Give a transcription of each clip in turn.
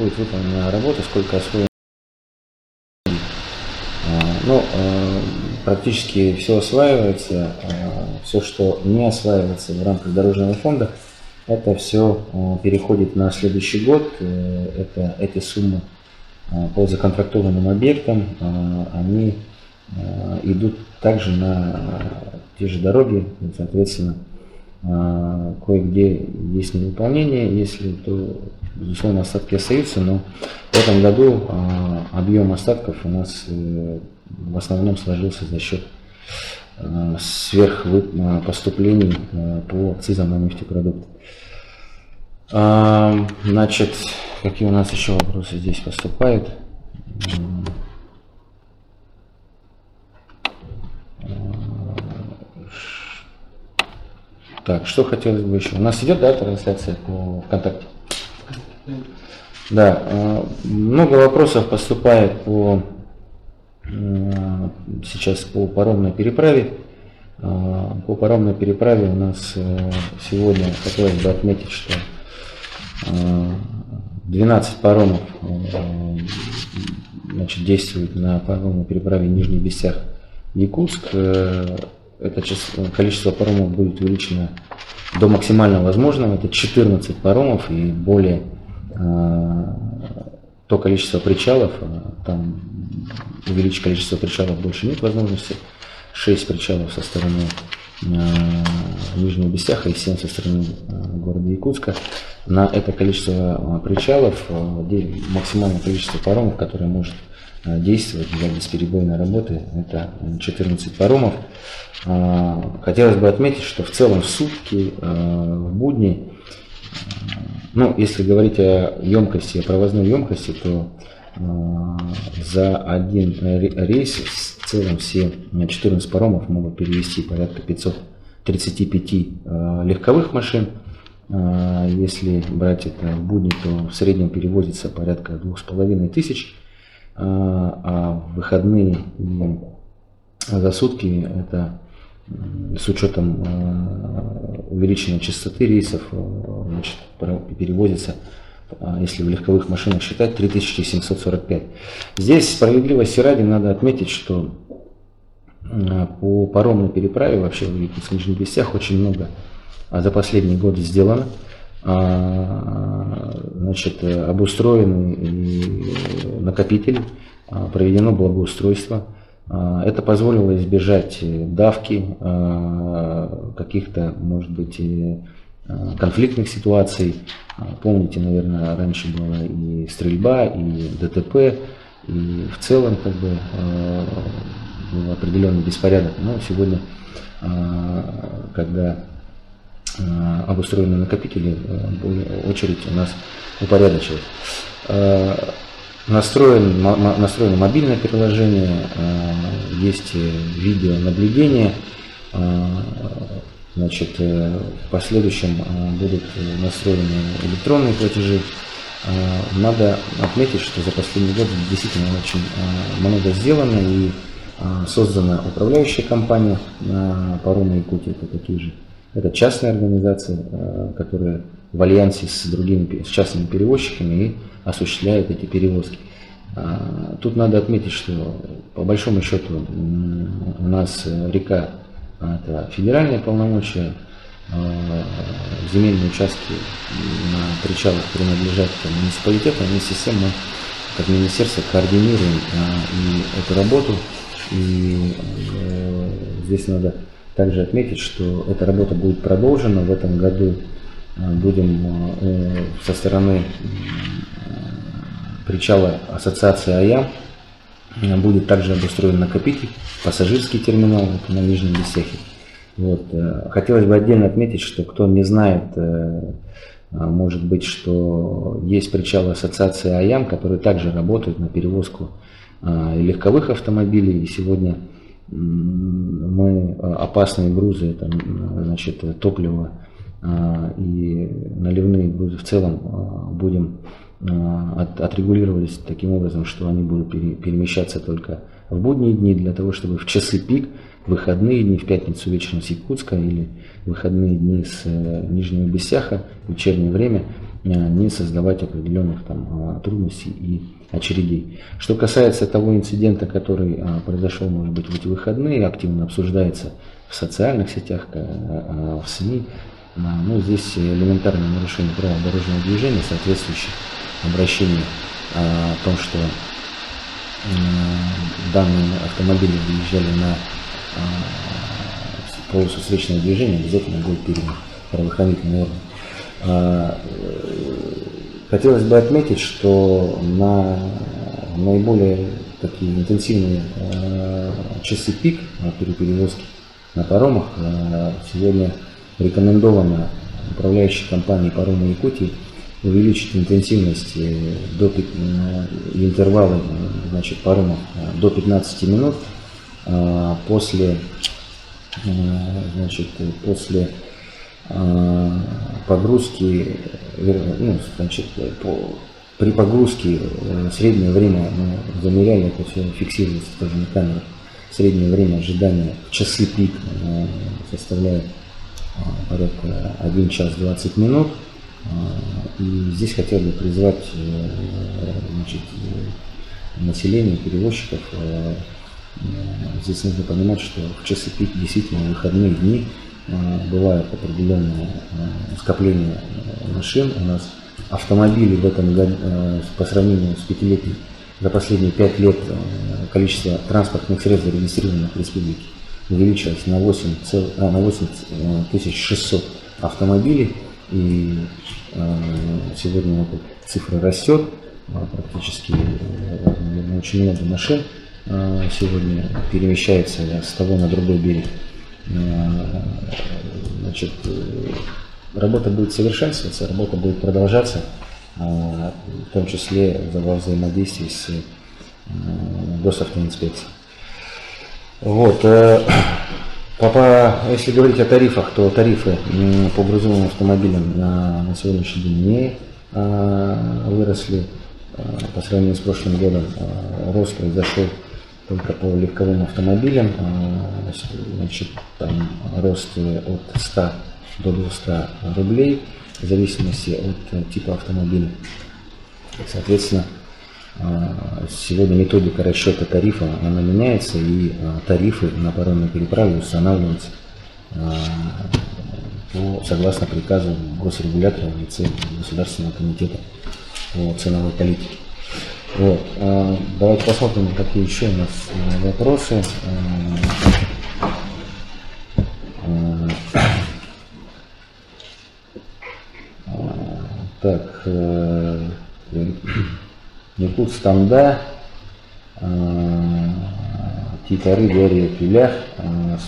будет выполнена работа, сколько освоено. Ну, практически все осваивается, все, что не осваивается в рамках дорожного фонда, это все переходит на следующий год. Эти суммы по законтрактованным объектам, они идут также на те же дороги, соответственно, кое-где есть невыполнение, если то, безусловно, остатки остаются, но в этом году объем остатков у нас в основном сложился за счет сверхпоступлений по акцизам на нефтепродукты. Значит, какие у нас еще вопросы здесь поступают? Так, что хотелось бы еще? У нас идет, да, трансляция по ВКонтакте? Да, много вопросов поступает сейчас по паромной переправе. По паромной переправе у нас сегодня хотелось бы отметить, что 12 паромов значит, действуют на паромной переправе Нижний Бестях-Якутск. Это количество паромов будет увеличено до максимально возможного. Это 14 паромов и более то количество причалов. Там увеличить количество причалов больше нет возможности. 6 причалов со стороны Нижнего Бестяха и 7 со стороны города Якутска. На это количество причалов максимальное количество паромов, которое может действовать для бесперебойной работы, это 14 паромов. Хотелось бы отметить, что в целом в сутки, в будни, ну, если говорить о емкости, о провозной емкости, то за один рейс в целом все 14 паромов могут перевести порядка 535 легковых машин. Если брать это в будни, то в среднем перевозится порядка 2500. А в выходные за сутки, это с учетом увеличенной частоты рейсов, значит, перевозится, если в легковых машинах считать, 3745. Здесь справедливости ради надо отметить, что по паромной переправе вообще в Якутск-Нижний Бестях очень много за последний год сделано. Значит, обустроены накопители, проведено благоустройство. Это позволило избежать давки, каких-то, может быть, конфликтных ситуаций. Помните, наверное, раньше была и стрельба, и ДТП, и в целом как бы был определенный беспорядок. Но сегодня, когда обустроены накопители, очередь у нас упорядочилась. Настроено мобильное приложение, есть видеонаблюдение. Значит, в последующем будут настроены электронные платежи. Надо отметить, что за последний год действительно очень много сделано и создана управляющая компания паромной Якутии. Это такие же. Это частные организации, которые в альянсе с другими частными перевозчиками и осуществляют эти перевозки. Тут надо отметить, что по большому счету у нас река – это федеральные полномочия, земельные участки на причалах принадлежат муниципалитету, вместе с тем мы, как министерство, координируем и эту работу. И здесь надо также отметить, что эта работа будет продолжена. В этом году будем со стороны причала ассоциации АЯМ будет также обустроен накопитель, пассажирский терминал это на Нижнем Бестяхе. Вот. Хотелось бы отдельно отметить, что кто не знает, может быть, что есть причалы ассоциации АЯМ, которые также работают на перевозку легковых автомобилей. И сегодня мы опасные грузы, это, значит, топливо и наливные грузы в целом будем отрегулировались таким образом, что они будут перемещаться только в будние дни, для того, чтобы в часы пик, выходные дни, в пятницу вечером с Якутска или выходные дни с Нижнего Бестяха, в вечернее время, не создавать определенных там трудностей и очередей. Что касается того инцидента, который произошел, может быть, в эти выходные, активно обсуждается в социальных сетях, в СМИ, ну, здесь элементарное нарушение правил дорожного движения, соответствующих обращений о том, что данные автомобили выезжали на полосу встречного движения, обязательно будет передан правоохранительные органы. Хотелось бы отметить, что на наиболее такие интенсивные часы пик при перевозке на паромах сегодня рекомендовано управляющей компанией «Паромы Якутии» увеличить интенсивность до интервалы, значит, паромов до 15 минут после, значит, после погрузки, ну, значит, при погрузке среднее время, мы замеряли, это все фиксируется тоже на камерах, среднее время ожидания в часы пик составляет порядка 1 час 20 минут. И здесь хотел бы призвать, значит, население, перевозчиков. Здесь нужно понимать, что в часы пик действительно в выходные дни бывает определенное скопление машин. У нас автомобили в этом году, по сравнению с пятилетним, за последние 5 лет количество транспортных средств, зарегистрированных в республике, увеличилось на 8600 автомобилей. И сегодня эта цифра растет, практически очень много машин сегодня перемещается с того на другой берег. Значит, работа будет совершенствоваться, работа будет продолжаться, в том числе во взаимодействии с госавтоинспекцией. Вот. Если говорить о тарифах, то тарифы по грузовым автомобилям на сегодняшний день не выросли по сравнению с прошлым годом. Рост произошел только по легковым автомобилям. Значит, там рост от 100 до 200 рублей в зависимости от типа автомобиля. Соответственно, сегодня методика расчета тарифа она меняется, и тарифы на паромной переправе устанавливаются согласно приказу госрегулятора в лице Государственного комитета по ценовой политике. Вот. Давайте посмотрим, какие еще у нас вопросы. Так, Якут Станда, Титары, Горья, Пилях,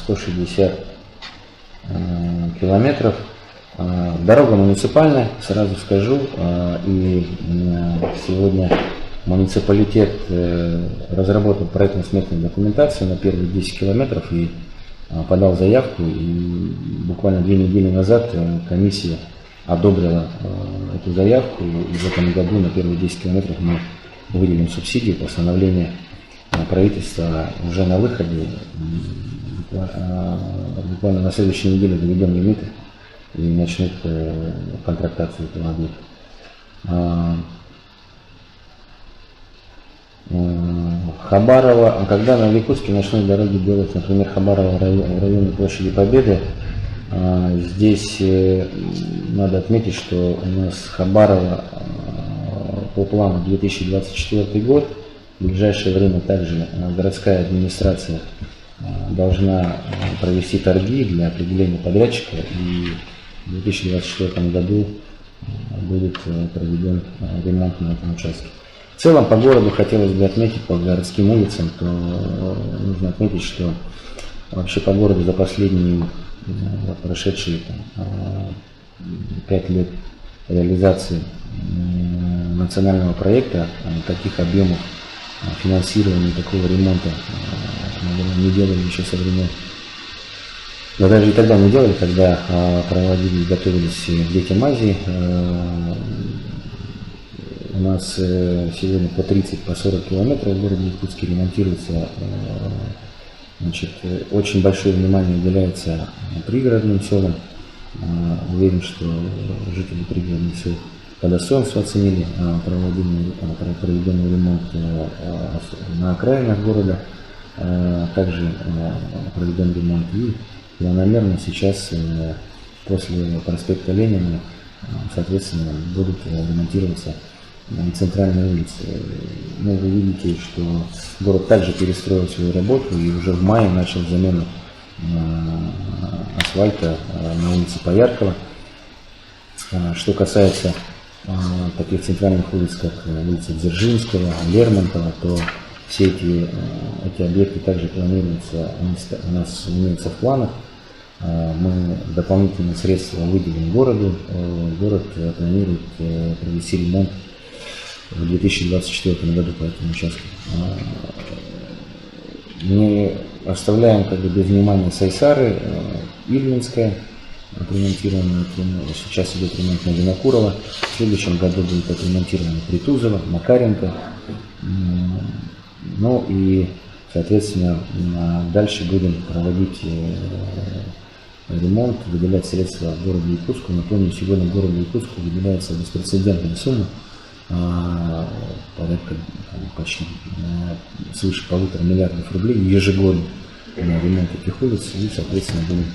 160 километров. Дорога муниципальная, сразу скажу, и сегодня муниципалитет разработал проектно-сметную документацию на первые 10 километров и подал заявку, и буквально 2 недели назад комиссия одобрила эту заявку, и в этом году на первые 10 километров мы выделим субсидии, постановление правительства уже на выходе. Буквально на следующей неделе доведем лимиты и начнут контрактацию этого объекта. Хабарова, когда на Якутске ночной дороге делают, например, Хабарова в районе площади Победы, здесь надо отметить, что у нас Хабарова по плану 2024 год, в ближайшее время также городская администрация должна провести торги для определения подрядчика, и в 2024 году будет проведен ремонт на этом участке. В целом по городу хотелось бы отметить, по городским улицам, то нужно отметить, что вообще по городу за последние прошедшие 5 лет реализации национального проекта таких объемов финансирования, такого ремонта, наверное, не делали еще со времен. Но даже и тогда не делали, когда проводили, готовились к Детям Азии. У нас сегодня по 30, по 40 километров в городе Якутске ремонтируется. Значит, очень большое внимание уделяется пригородным селам. Уверен, что жители пригородных сел по достоинству оценили проведенный ремонт на окраинах города, также проведен ремонт и планомерно сейчас после проспекта Ленина, соответственно, будут ремонтироваться центральные улицы. Ну, вы видите, что город также перестроил свою работу и уже в мае начал замену асфальта на улице Пояркова. Что касается таких центральных улиц, как улица Дзержинского, Лермонтова, то все эти объекты также планируются, у нас имеются в планах. Мы дополнительные средства выделим городу. Город планирует провести ремонт в 2024 году по этому участку. Мы оставляем без внимания Сайсары, Ильинская, отремонтированная, сейчас идет ремонт на Винокурова, в следующем году будет отремонтирована Притузова, Макаренко. Ну и, соответственно, дальше будем проводить ремонт, выделять средства городу Якутску. Напомню, сегодня городу Якутску выделяется беспрецедентная сумма, порядка почти свыше 1,5 миллиарда рублей ежегодно на ремонт этих улиц, и, соответственно, будем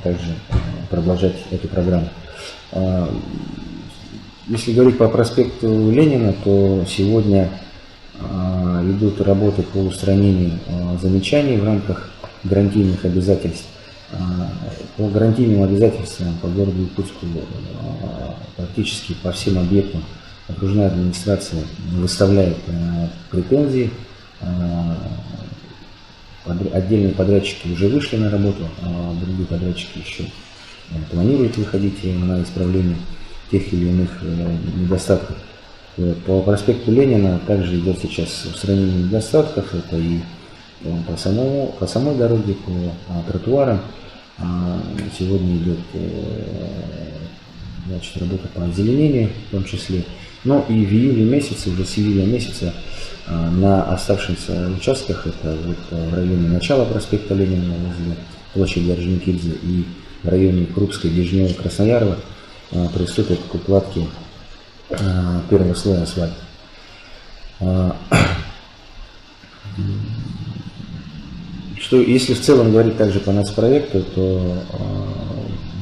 также продолжать эту программу. Если говорить по проспекту Ленина, то сегодня идут работы по устранению замечаний в рамках гарантийных обязательств. По гарантийным обязательствам по городу Якутску практически по всем объектам окружная администрация выставляет претензии. Отдельные подрядчики уже вышли на работу, а другие подрядчики еще планируют выходить на исправление тех или иных недостатков. По проспекту Ленина также идет сейчас устранение недостатков. Это и по самой дороге, по тротуарам. Сегодня идет работа по озеленению в том числе. Ну и в июле месяце, уже с июля месяца, на оставшихся участках, это в районе начала проспекта Ленина, возле площади Орджоникидзе, и в районе Крупской, Дежнева, Красноярова, приступят к укладке первого слоя асфальта. Если в целом говорить также по нацпроекту, то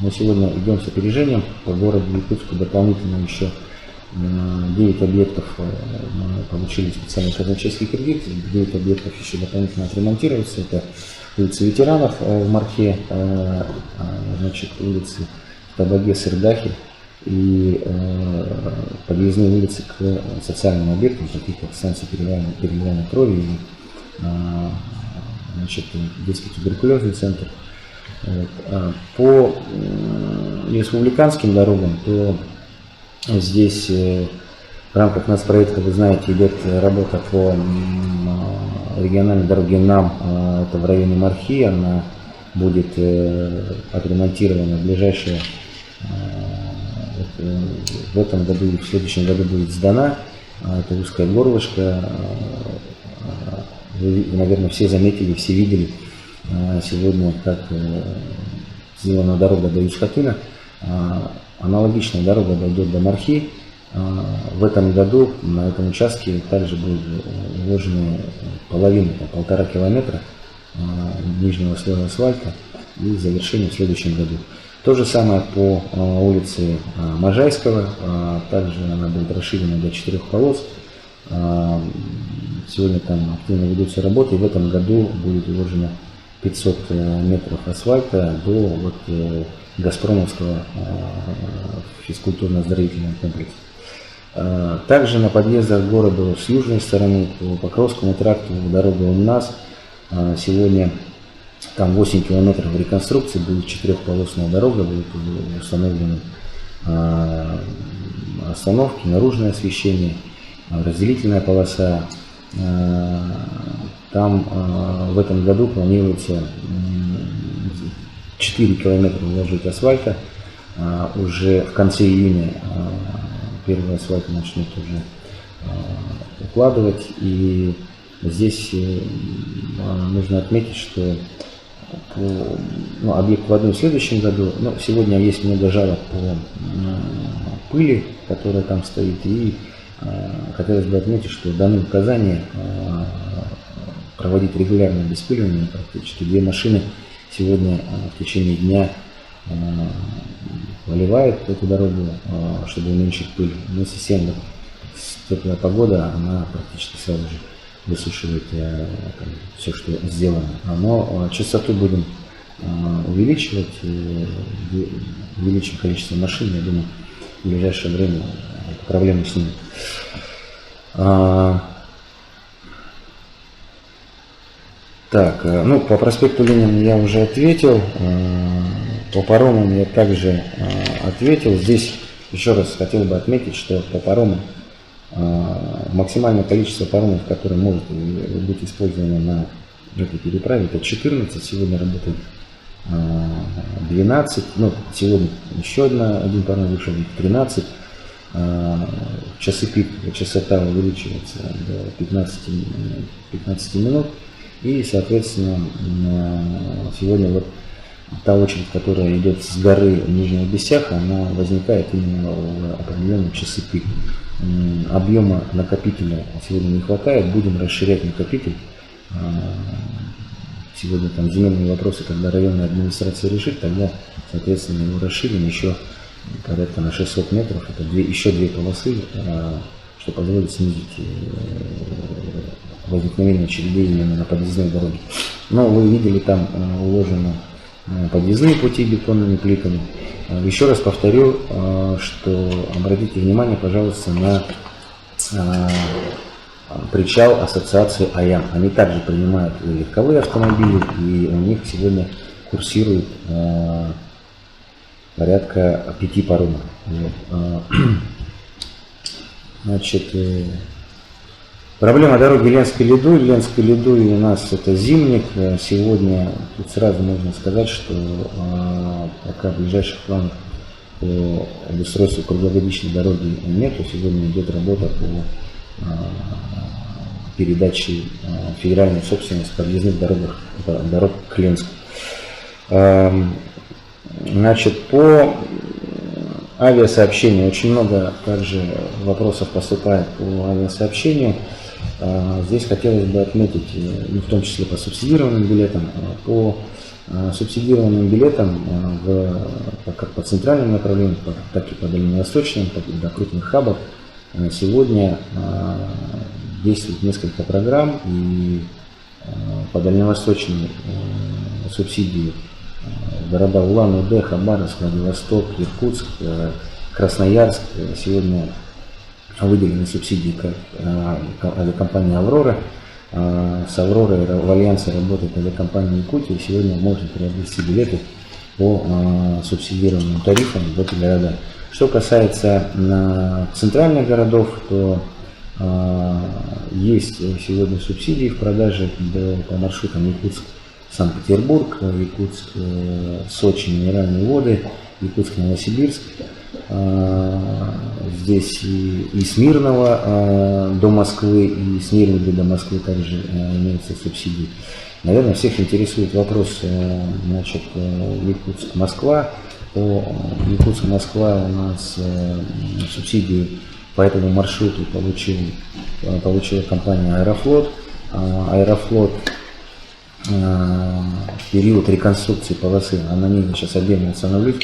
мы сегодня идем с опережением по городу Якутску. Дополнительно еще 9 объектов мы получили специальный казначейский кредит, 9 объектов еще дополнительно отремонтируются. Это улица ветеранов в Мархе, улицы Табаге, Сырдахи и подъездные улицы к социальным объектам, таких как станция переливания крови и детский туберкулезный центр. По республиканским дорогам, то здесь в рамках нацпроекта, вы знаете, идет работа по региональной дороге НАМ, это в районе Мархи, она будет отремонтирована в ближайшее, в этом году и в следующем году будет сдана. Это узкое горлышко. Вы, наверное, все заметили, все видели сегодня, как сделана дорога до Юсхатына. Аналогичная дорога дойдет до Мархи. В этом году на этом участке также будет вложена половина, 1,5 километра нижнего слоя асфальта и завершение в следующем году. То же самое по улице Можайского. Также она будет расширена до 4 полос. Сегодня там активно ведутся работы, и в этом году будет вложено 500 метров асфальта до Газпромовского физкультурно-оздоровительного комплекса. Также на подъездах к городу с южной стороны по Покровскому тракту дорога у нас. Сегодня там 8 километров реконструкции, будет 4-полосная дорога, будут установлены остановки, наружное освещение, разделительная полоса. Там в этом году планируется 4 километра вложить асфальта. Уже в конце июня первый асфальт начнут уже укладывать. И здесь нужно отметить, что объект в одном и следующем году. Но сегодня есть много жалоб по пыли, которая там стоит, и хотелось бы отметить, что даны указания проводить регулярное беспыливание. Практически 2 машины сегодня в течение дня поливают эту дорогу, чтобы уменьшить пыль. Вместе с тем, теплая погода, она практически сразу же высушивает все, что сделано. Но частоту будем увеличивать, увеличим количество машин, я думаю, в ближайшее время проблемы снимут. Так, по проспекту Ленина я уже ответил, по паромам я также ответил. Здесь еще раз хотел бы отметить, что по паромам максимальное количество паромов, которые могут быть использованы на этой переправе, это 14, сегодня работает 12, сегодня еще один паром вышел, 13. Часы пик, частота увеличивается до 15 минут. И, соответственно, сегодня вот та очередь, которая идет с горы Нижнего Бесяха, она возникает именно в определенном часы пик. Объема накопителя сегодня не хватает, будем расширять накопитель. Сегодня там земельные вопросы, когда районная администрация решит, тогда, соответственно, его расширим еще порядка на 600 метров. Это еще 2 полосы, что позволит снизить возникновение очередей именно на подъездной дороге. Но вы видели, там уложены подъездные пути бетонными плитами. Еще раз повторю, что обратите внимание, пожалуйста, на причал ассоциации АЯМ. Они также принимают и легковые автомобили, и у них сегодня курсирует порядка 5 паромов. Значит, проблема дороги Ленской-Ледуй. Ленской-Ледуй у нас это Зимник. Сегодня тут сразу можно сказать, что пока ближайших планов по обустройству круглогодичной дороги нету. Сегодня идет работа по передаче федеральной собственности подъездных дорог к Ленску. Значит, по авиасообщению очень много также вопросов поступает по авиасообщению. Здесь хотелось бы отметить, в том числе по субсидированным билетам, по субсидированным билетам как по центральным направлениям, так и по дальневосточным, так и до крупных хабов. Сегодня действует несколько программ, и по дальневосточной субсидии города Улан-Удэ, Хабаровск, Владивосток, Иркутск, Красноярск сегодня выделены субсидии авиакомпании «Аврора». С «Авророй» в альянсе работает авиакомпания «Якутия», и сегодня можно приобрести билеты по субсидированным тарифам в эти города. Что касается центральных городов, то есть сегодня субсидии в продаже по маршрутам Якутск, Санкт-Петербург, Якутск, Сочи, Минеральные воды, Якутск, Новосибирск. Здесь и Смирного до Москвы, и Смирного до Москвы также имеются субсидии. Наверное, всех интересует вопрос, значит, Якутск-Москва. По Якутск-Москва у нас субсидии по этому маршруту получила компания «Аэрофлот». «Аэрофлот» в период реконструкции полосы, на ней сейчас отдельно остановлюсь,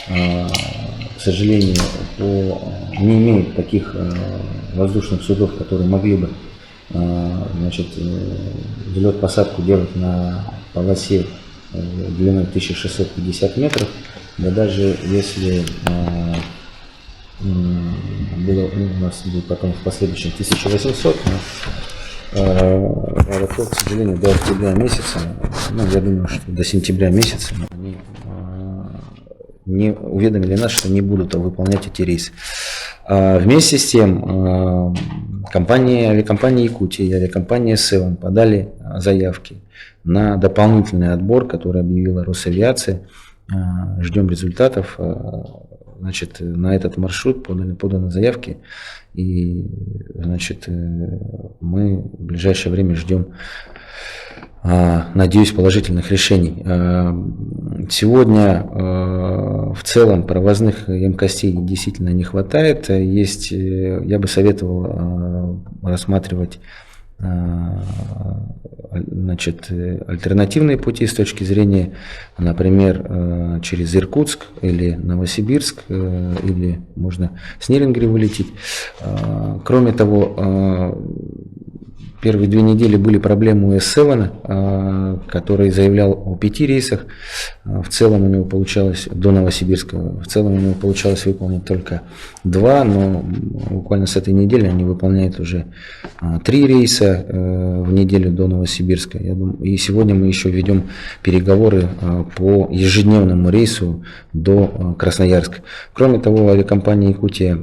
к сожалению, не имеет таких воздушных судов, которые могли бы, значит, взлет-посадку делать на полосе длиной 1650 метров. Да даже если было, у нас будет потом в последующем 1800, Аэрофлот, к сожалению, до октября месяца, я думаю, что до сентября месяца они не уведомили нас, что не будут выполнять эти рейсы. Вместе с тем авиакомпания «Якутия» и авиакомпания «Севен» подали заявки на дополнительный отбор, который объявила Росавиация. Ждем результатов. значит, на этот маршрут поданы заявки, и, значит, мы в ближайшее время ждем, надеюсь, положительных решений. Сегодня в целом провозных емкостей действительно не хватает. Я бы советовал рассматривать, значит, альтернативные пути с точки зрения, например, через Иркутск или Новосибирск, или можно с Нерюнгри вылететь. Кроме того, первые 2 недели были проблемы у S7, который заявлял о 5 рейсах. В целом у него получалось, до Новосибирска, в целом у него получалось выполнить только 2, но буквально с этой недели они выполняют уже 3 рейса в неделю до Новосибирска. Я думаю, и сегодня мы еще ведем переговоры по ежедневному рейсу до Красноярска. Кроме того, авиакомпания «Якутия»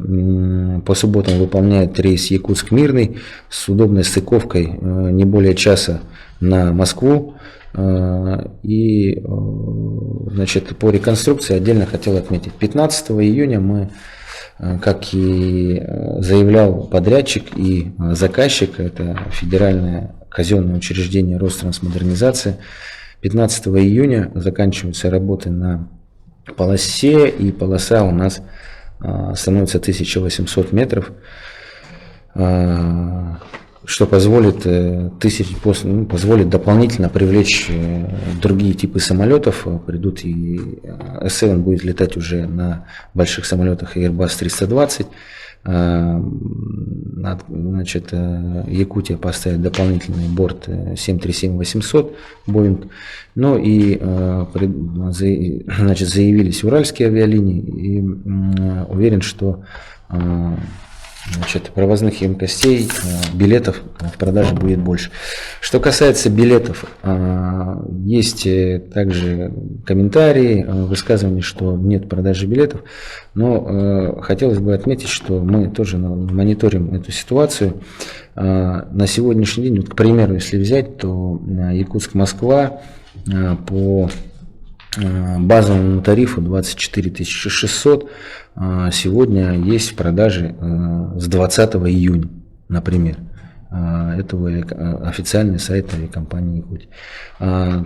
по субботам выполняет рейс Якутск-Мирный с удобной стыковкой не более часа на Москву. И, значит, по реконструкции отдельно хотел отметить. 15 июня мы, как и заявлял подрядчик и заказчик, это федеральное казенное учреждение Ространсмодернизация, 15 июня заканчиваются работы на полосе, и полоса у нас становится 1800 метров, что позволит, позволит дополнительно привлечь другие типы самолетов. Придут и S7 будет летать уже на больших самолетах Airbus 320. Значит, Якутия поставит дополнительный борт 737-800 Boeing. Ну и, значит, заявились уральские авиалинии, и уверен, что, значит, провозных емкостей, билетов в продаже будет больше. Что касается билетов, есть также комментарии, высказывания, что нет продажи билетов, но хотелось бы отметить, что мы тоже мониторим эту ситуацию. На сегодняшний день, вот, к примеру, если взять, то Якутск-Москва по базовому тарифу 24 600 сегодня есть в продаже с 20 июня, например. Это официальный сайт авиакомпании «Якутия».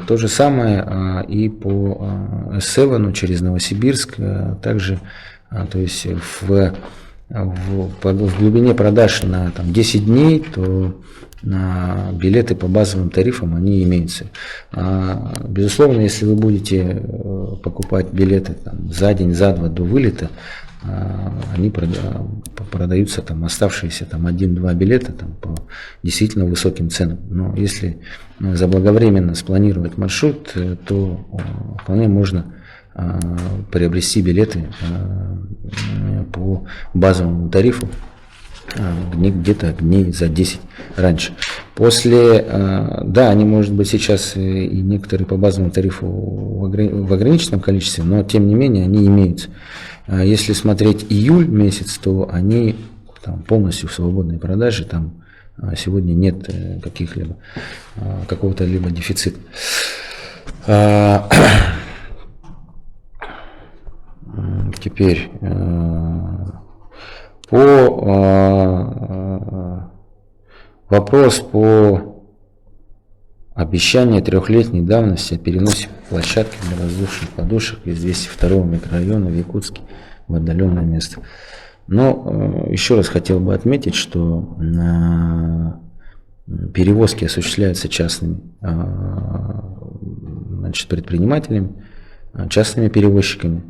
То же самое и по S7 через Новосибирск. Также, то есть в глубине продаж на 10 дней, то билеты по базовым тарифам они имеются. Безусловно, если вы будете покупать билеты за день, за два до вылета, они продаются оставшиеся 1-2 билета по действительно высоким ценам. Но если заблаговременно спланировать маршрут, то вполне можно приобрести билеты по базовому тарифу где-то дней за 10 раньше. Да, они, может быть, сейчас и некоторые по базовому тарифу в ограниченном количестве, но тем не менее они имеются. Если смотреть июль месяц, то они полностью в свободной продаже, там сегодня нет какого-то либо дефицита. Теперь вопрос по обещанию 3-летней давности о переносе площадки для воздушных подушек из 202 микрорайона в Якутске в отдаленное место. Но еще раз хотел бы отметить, что перевозки осуществляются частными, значит, предпринимателями, частными перевозчиками.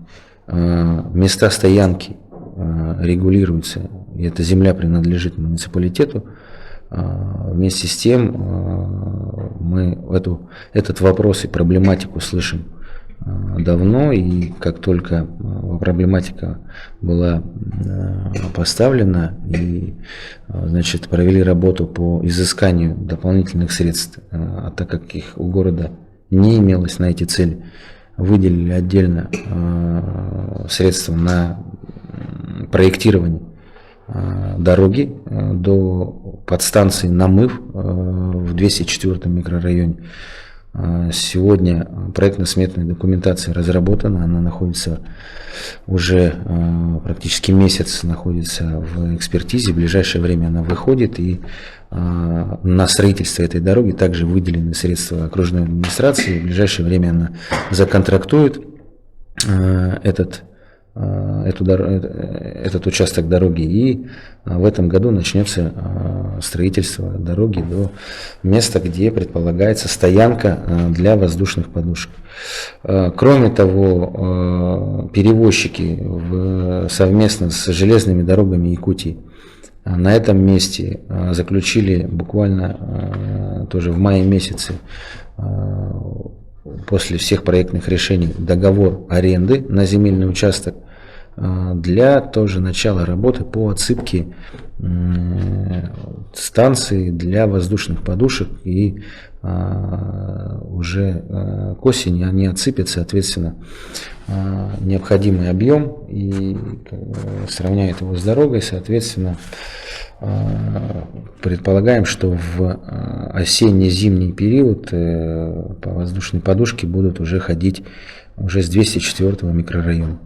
Места стоянки регулируются, и эта земля принадлежит муниципалитету. Вместе с тем мы этот вопрос и проблематику слышим давно, и как только проблематика была поставлена, и, значит, провели работу по изысканию дополнительных средств, а так как их у города не имелось на эти цели, выделили отдельно средства на проектирование дороги до подстанции Намыв в 204 микрорайоне. Сегодня проектно-сметная документация разработана, она находится уже практически месяц находится в экспертизе, в ближайшее время она выходит, и на строительство этой дороги также выделены средства окружной администрации, в ближайшее время она законтрактует этот участок дороги, и в этом году начнется строительство дороги до места, где предполагается стоянка для воздушных подушек. Кроме того, перевозчики совместно с железными дорогами Якутии на этом месте заключили буквально тоже в мае месяце, после всех проектных решений, договор аренды на земельный участок для тоже начала работы по отсыпке станции для воздушных подушек, и уже к осени они отсыпят, соответственно, необходимый объем и сравняют его с дорогой, соответственно, предполагаем, что в осенне-зимний период по воздушной подушке будут уже ходить уже с 204 микрорайона.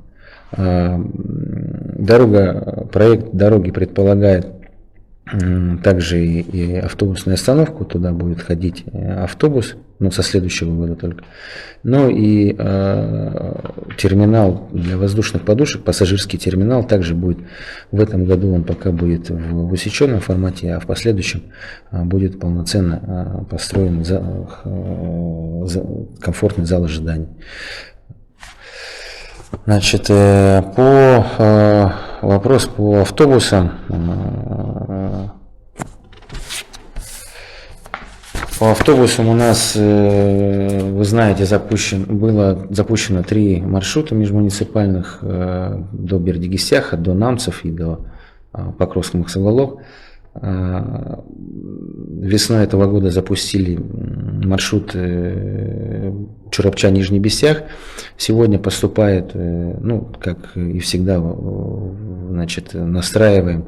Проект дороги предполагает также и автобусную остановку, туда будет ходить автобус, со следующего года только. Ну и терминал для воздушных подушек, пассажирский терминал, также будет в этом году, он пока будет в усеченном формате, а в последующем будет полноценно построен комфортный зал ожидания. Значит, вопрос по автобусам. По автобусам у нас, вы знаете, было запущено 3 маршрута межмуниципальных до Бердигисяха, до Намцев и до Покровск-Максоволок. Весной этого года запустили маршрут Чурапча-Нижний Бестях. Сегодня поступает, как и всегда, значит, настраиваем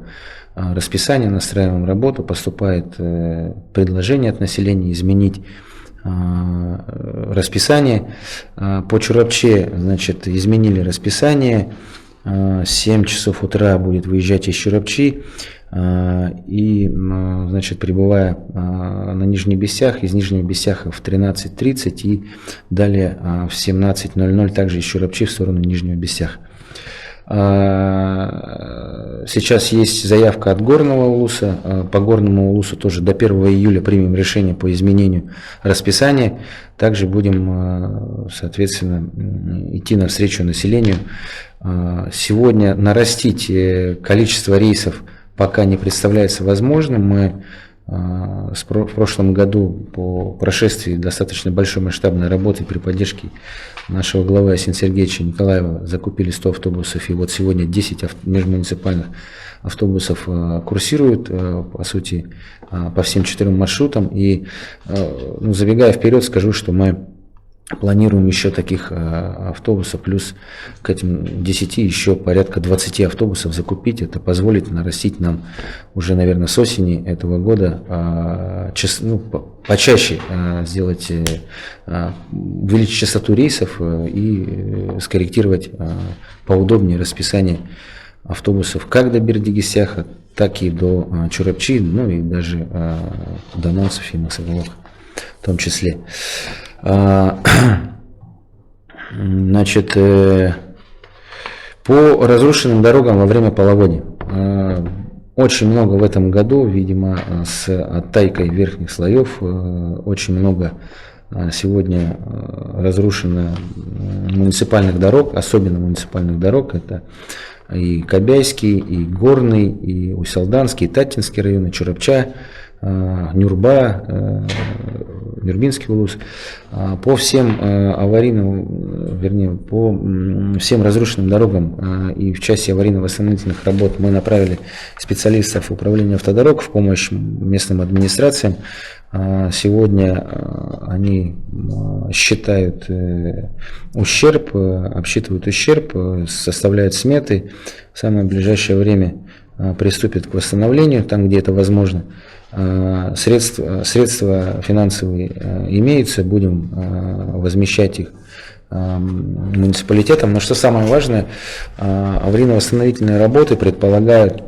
расписание, настраиваем работу, поступает предложение от населения изменить расписание. По Чурапче, значит, изменили расписание. 7 часов утра будет выезжать из Чурапчи, и, значит, прибывая на Нижний Бестях, из Нижнего Бестяха в 13:30 и далее в 17:00 также из Чурапчи в сторону Нижнего Бестяха. Сейчас есть заявка от Горного Улуса. По Горному Улусу тоже до 1 июля примем решение по изменению расписания. Также будем, соответственно, идти навстречу населению. Сегодня нарастить количество рейсов пока не представляется возможным. Мы в прошлом году по прошествии достаточно большой масштабной работы при поддержке нашего главы Асена Сергеевича Николаева закупили 100 автобусов, и вот сегодня 10 межмуниципальных автобусов курсируют, по сути, по всем 4 маршрутам. И, забегая вперед, скажу, что мы планируем еще таких автобусов, плюс к этим 10 еще порядка 20 автобусов закупить. Это позволит нарастить нам уже, наверное, с осени этого года почаще сделать, увеличить частоту рейсов и скорректировать поудобнее расписание автобусов как до Бердигисяха, так и до Чурапчи, и даже до Намцев и Максоволока в том числе. Значит, по разрушенным дорогам во время половодья. Очень много в этом году, видимо, с оттайкой верхних слоев, очень много сегодня разрушено муниципальных дорог, особенно муниципальных дорог. Это и Кобяйский, и Горный, и Уселданский, и Татинский районы, Чурапча, Нюрба, Нюрбинский улус. По всем по всем разрушенным дорогам и в части аварийно-восстановительных работ мы направили специалистов управления автодорог в помощь местным администрациям. Сегодня они считают ущерб, обсчитывают ущерб, составляют сметы. В самое ближайшее время приступит к восстановлению, там, где это возможно. Средства финансовые имеются, будем возмещать их муниципалитетам. Но что самое важное, аварийно-восстановительные работы предполагают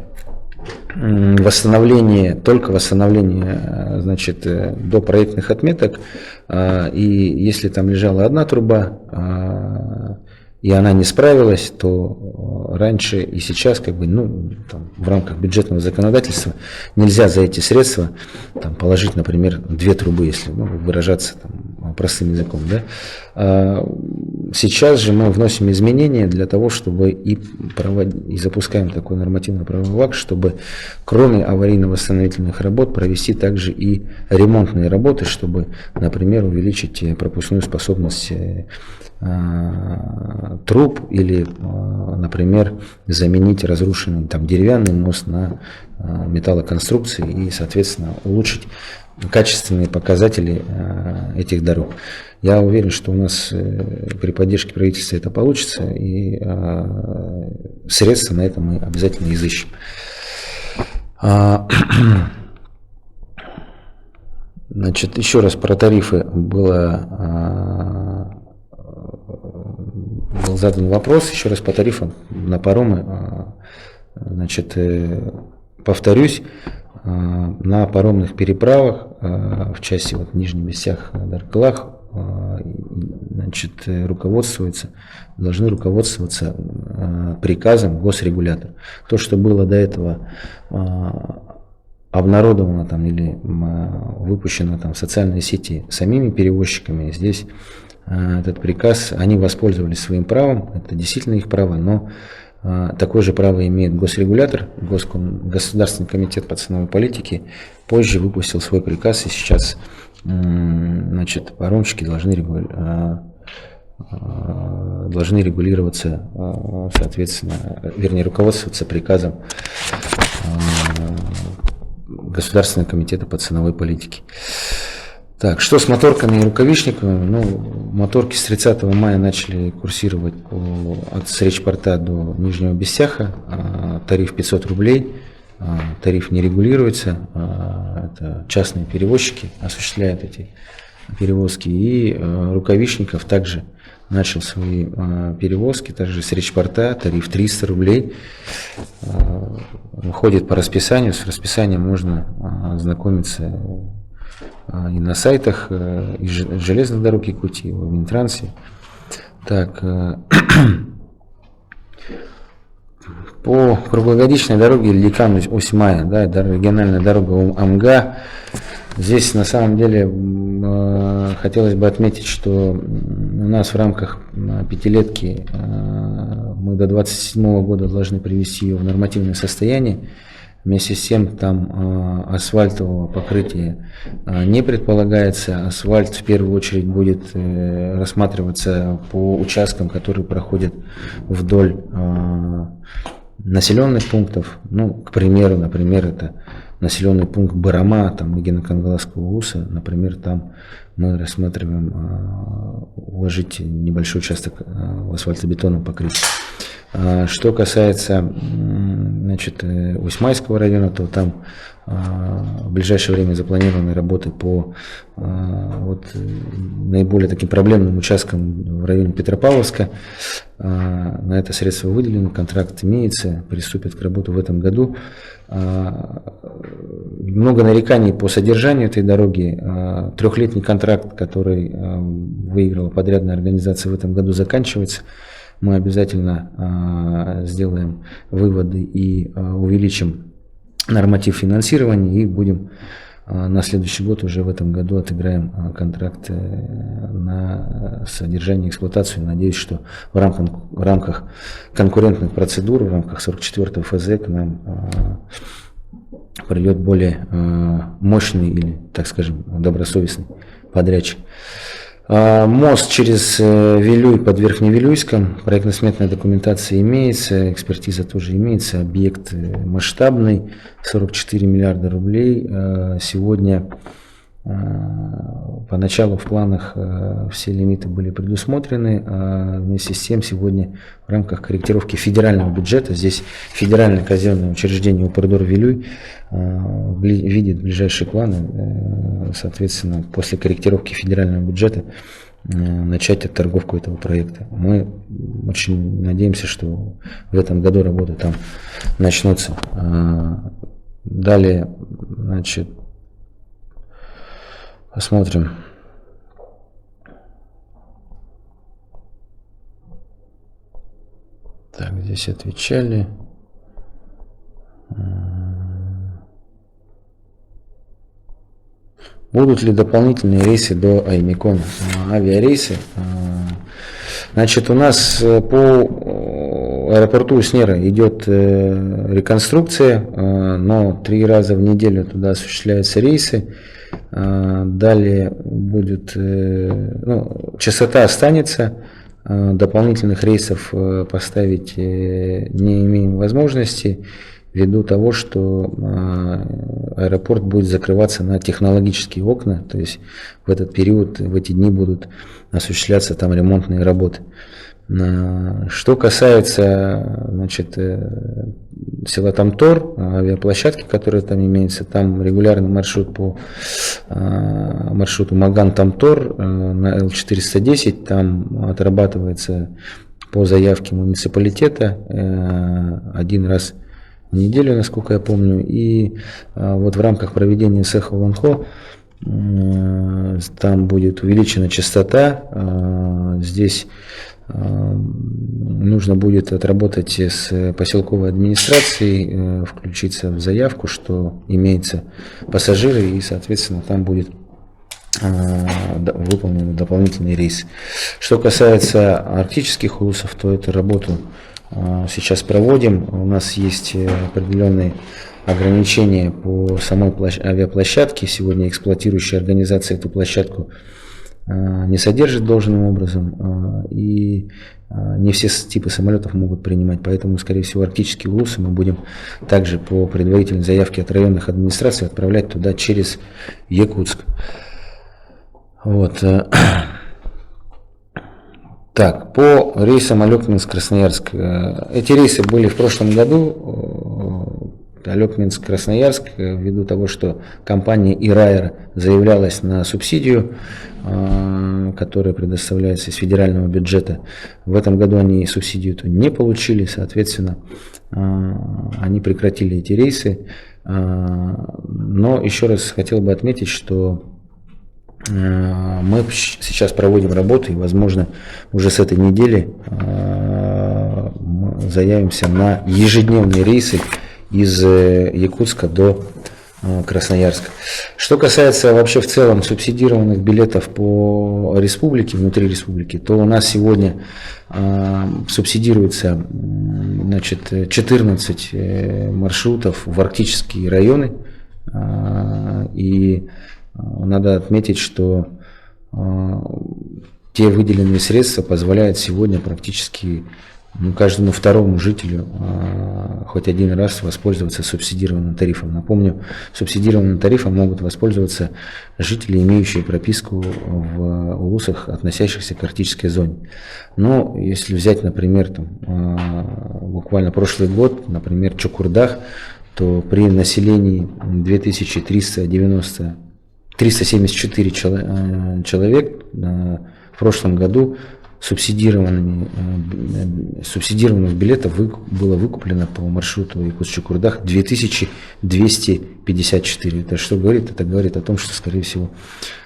только восстановление, значит, до проектных отметок. И если там лежала одна труба, и она не справилась, то раньше и сейчас в рамках бюджетного законодательства нельзя за эти средства положить, например, 2 трубы, если выражаться простым языком. Да? Сейчас же мы вносим изменения для того, чтобы и запускаем такой нормативно-правовой акт, чтобы кроме аварийно-восстановительных работ провести также и ремонтные работы, чтобы, например, увеличить пропускную способность труб или, например, заменить разрушенный деревянный мост на металлоконструкции и, соответственно, улучшить качественные показатели этих дорог. Я уверен, что у нас при поддержке правительства это получится, и средства на это мы обязательно изыщем. Значит, еще раз про тарифы был задан вопрос, еще раз по тарифам на паромы. Значит, повторюсь, на паромных переправах в части Нижний Бестях-Даркалах значит, должны руководствоваться приказом госрегулятора. То, что было до этого обнародовано или выпущено в социальные сети самими перевозчиками, здесь этот приказ, они воспользовались своим правом, это действительно их право, но такое же право имеет госрегулятор, Государственный комитет по ценовой политике, позже выпустил свой приказ, и сейчас, значит, паромщики должны регулироваться, соответственно, руководствоваться приказом Государственного комитета по ценовой политике. Так, что с моторками и рукавишниками? Моторки с 30 мая начали курсировать с речпорта до Нижнего Бестяха. Тариф 500 рублей. Тариф не регулируется. Это частные перевозчики осуществляют эти перевозки. И рукавишников также начал свои перевозки, также с речпорта. Тариф 300 рублей. Ходит по расписанию. С расписанием можно ознакомиться и на сайтах и железных дорог Якутии, и в Минтрансе. Так, по круглогодичной дороге Ликан-Усьмая, да, региональная дорога Амга, здесь на самом деле хотелось бы отметить, что у нас в рамках пятилетки мы до 2027 года должны привести ее в нормативное состояние. Вместе с тем там асфальтового покрытия не предполагается. Асфальт в первую очередь будет рассматриваться по участкам, которые проходят вдоль населенных пунктов. К примеру, например, это населенный пункт Барама, Генокангаласского УСа. Например, там мы рассматриваем уложить небольшой участок в асфальтобетонном покрытии. Что касается, значит, Усьмайского района, то там в ближайшее время запланированы работы по наиболее таким проблемным участкам в районе Петропавловска. На это средства выделены, контракт имеется, приступят к работе в этом году. Много нареканий по содержанию этой дороги. Трехлетний контракт, который выиграла подрядная организация, в этом году заканчивается. Мы обязательно сделаем выводы и увеличим норматив финансирования и будем на следующий год, уже в этом году, отыграем контракт на содержание и эксплуатацию. Надеюсь, что в рамках конкурентных процедур, в рамках 44-го ФЗ к нам придет более мощный или, так скажем, добросовестный подрядчик. Мост через Вилюй под Верхневилюйском. Проектно-сметная документация имеется, экспертиза тоже имеется. Объект масштабный, 44 миллиарда рублей. Сегодня Поначалу в планах все лимиты были предусмотрены, а вместе с тем сегодня в рамках корректировки федерального бюджета, здесь федеральное казенное учреждение Упордор-Вилюй видит ближайшие планы, соответственно, после корректировки федерального бюджета начать отторговку этого проекта. Мы очень надеемся, что в этом году работы там начнутся. Далее, значит, посмотрим. Так, здесь отвечали. Будут ли дополнительные рейсы до Аймикона? Авиарейсы. Значит, у нас по аэропорту Уснера идет реконструкция, но 3 раза в неделю туда осуществляются рейсы. Далее будет, частота останется, дополнительных рейсов поставить не имеем возможности, ввиду того, что аэропорт будет закрываться на технологические окна, то есть в этот период, в эти дни будут осуществляться там ремонтные работы. Что касается, значит, села Тамтор, авиаплощадки, которые там имеются, там регулярный маршрут по маршруту Маган-Тамтор на Л-410, там отрабатывается по заявке муниципалитета 1 раз в неделю, насколько я помню, и вот в рамках проведения Сеха-Ланхо там будет увеличена частота, здесь нужно будет отработать с поселковой администрацией, включиться в заявку, что имеются пассажиры, и, соответственно, там будет выполнен дополнительный рейс. Что касается арктических улусов, то эту работу сейчас проводим. У нас есть определенные ограничения по самой авиаплощадке. Сегодня эксплуатирующая организация эту площадку не содержит должным образом, и не все типы самолетов могут принимать, поэтому, скорее всего, арктические улусы мы будем также по предварительной заявке от районных администраций отправлять туда через Якутск. Вот. Так, по рейсам Алекминск-Красноярск. Эти рейсы были в прошлом году. Алекминск-Красноярск, ввиду того, что компания Ираер заявлялась на субсидию, которая предоставляется из федерального бюджета. В этом году они субсидию не получили, соответственно, они прекратили эти рейсы. Но еще раз хотел бы отметить, что мы сейчас проводим работу, и, возможно, уже с этой недели мы заявимся на ежедневные рейсы из Якутска до Красноярска. Что касается вообще в целом субсидированных билетов по республике, внутри республики, то у нас сегодня субсидируется, значит, 14 маршрутов в арктические районы, и надо отметить, что те выделенные средства позволяют сегодня практически каждому второму жителю хоть один раз воспользоваться субсидированным тарифом. Напомню, субсидированным тарифом могут воспользоваться жители, имеющие прописку в улусах, относящихся к арктической зоне. Но если взять, например, буквально прошлый год, например, Чукурдах, то при населении 374 человек в прошлом году субсидированных билетов было выкуплено по маршруту Якутск-Чукурдах 2254. Это что говорит? Это говорит о том, что, скорее всего,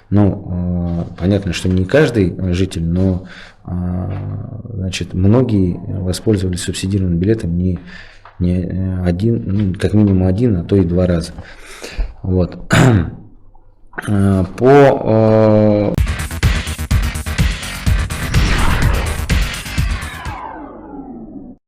понятно, что не каждый житель, но значит, многие воспользовались субсидированным билетом не один, как минимум 1, а то и 2 раза. Вот. По